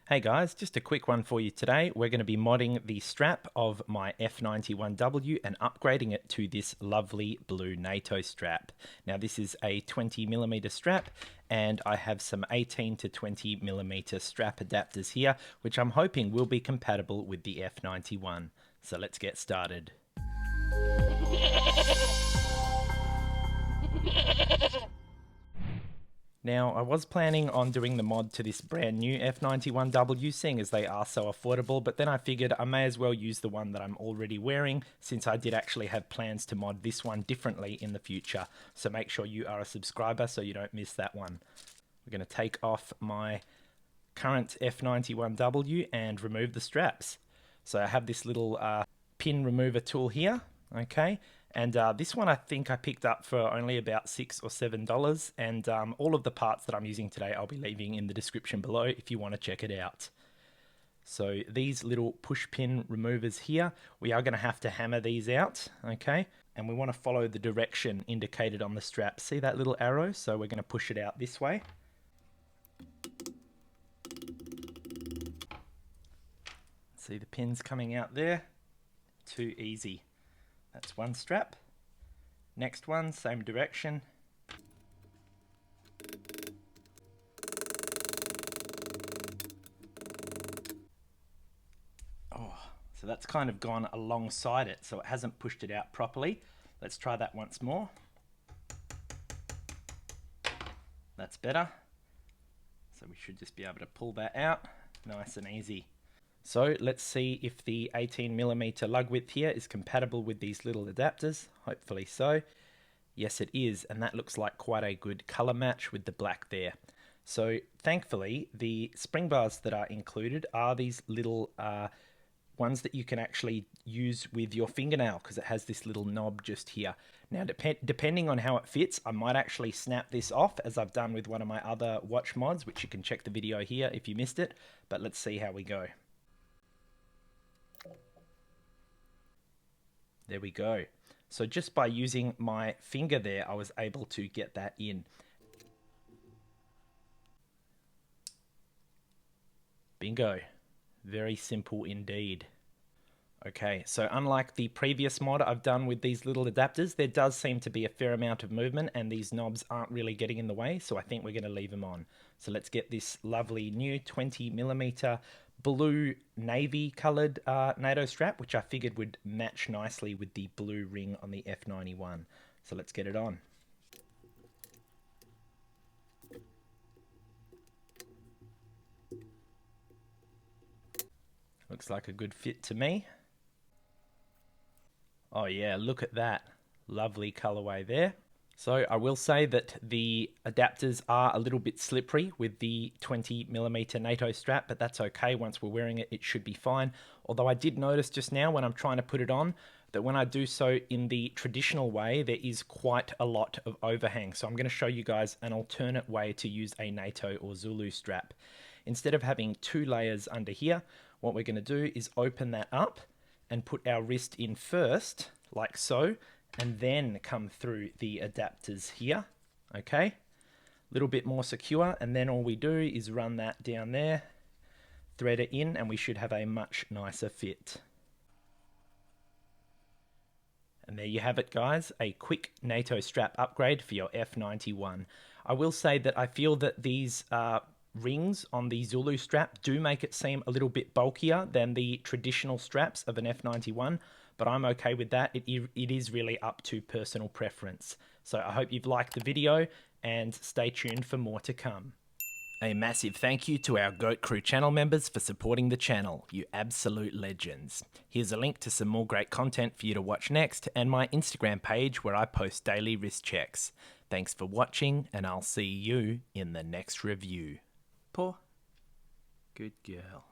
Hey guys, just a quick one for you today. We're going to be modding the strap of my F-91W and upgrading it to this lovely blue NATO strap. Now this is a 20mm strap and I have some 18 to 20mm strap adapters here, which I'm hoping will be compatible with the F-91. So let's get started. Now, I was planning on doing the mod to this brand new F-91W, seeing as they are so affordable, but then I figured I may as well use the one that I'm already wearing, since I did actually have plans to mod this one differently in the future. So make sure you are a subscriber so you don't miss that one. We're going to take off my current F-91W and remove the straps. So I have this little pin remover tool here, okay? And this one I think I picked up for only about $6 or $7, and all of the parts that I'm using today I'll be leaving in the description below if you want to check it out. So these little push pin removers here, we are going to have to hammer these out, okay? And we want to follow the direction indicated on the strap. See that little arrow? So we're going to push it out this way. See the pins coming out there? Too easy. That's one strap. Next one, same direction. Oh, so that's kind of gone alongside it, so it hasn't pushed it out properly. Let's try that once more. That's better. So we should just be able to pull that out. Nice and easy. So let's see if the 18mm lug width here is compatible with these little adapters. Hopefully so. Yes it is, and that looks like quite a good color match with the black there. So thankfully the spring bars that are included are these little ones that you can actually use with your fingernail, because it has this little knob just here. Now depending on how it fits, I might actually snap this off, as I've done with one of my other watch mods, which you can check the video here if you missed it. But let's see how we go. There we go. So just by using my finger there, I was able to get that in. Bingo. Very simple indeed. Okay, so unlike the previous mod I've done with these little adapters, there does seem to be a fair amount of movement and these knobs aren't really getting in the way, so I think we're going to leave them on. So let's get this lovely new 20mm blue navy coloured NATO strap, which I figured would match nicely with the blue ring on the F-91. So let's get it on. Looks like a good fit to me. Oh yeah, look at that. Lovely colorway there. So I will say that the adapters are a little bit slippery with the 20mm NATO strap, but that's okay. Once we're wearing it, it should be fine. Although I did notice just now when I'm trying to put it on, that when I do so in the traditional way, there is quite a lot of overhang. So I'm going to show you guys an alternate way to use a NATO or Zulu strap. Instead of having two layers under here, what we're going to do is open that up and put our wrist in first, like so, and then come through the adapters here, okay? A little bit more secure, and then all we do is run that down there, thread it in, and we should have a much nicer fit. And there you have it, guys, a quick NATO strap upgrade for your F-91. I will say that I feel that these rings on the Zulu strap do make it seem a little bit bulkier than the traditional straps of an F-91, but I'm okay with that. It is really up to personal preference. So I hope you've liked the video and stay tuned for more to come. A massive thank you to our Goat Crew channel members for supporting the channel, you absolute legends. Here's a link to some more great content for you to watch next, and my Instagram page where I post daily wrist checks. Thanks for watching, and I'll see you in the next review. Poor good girl.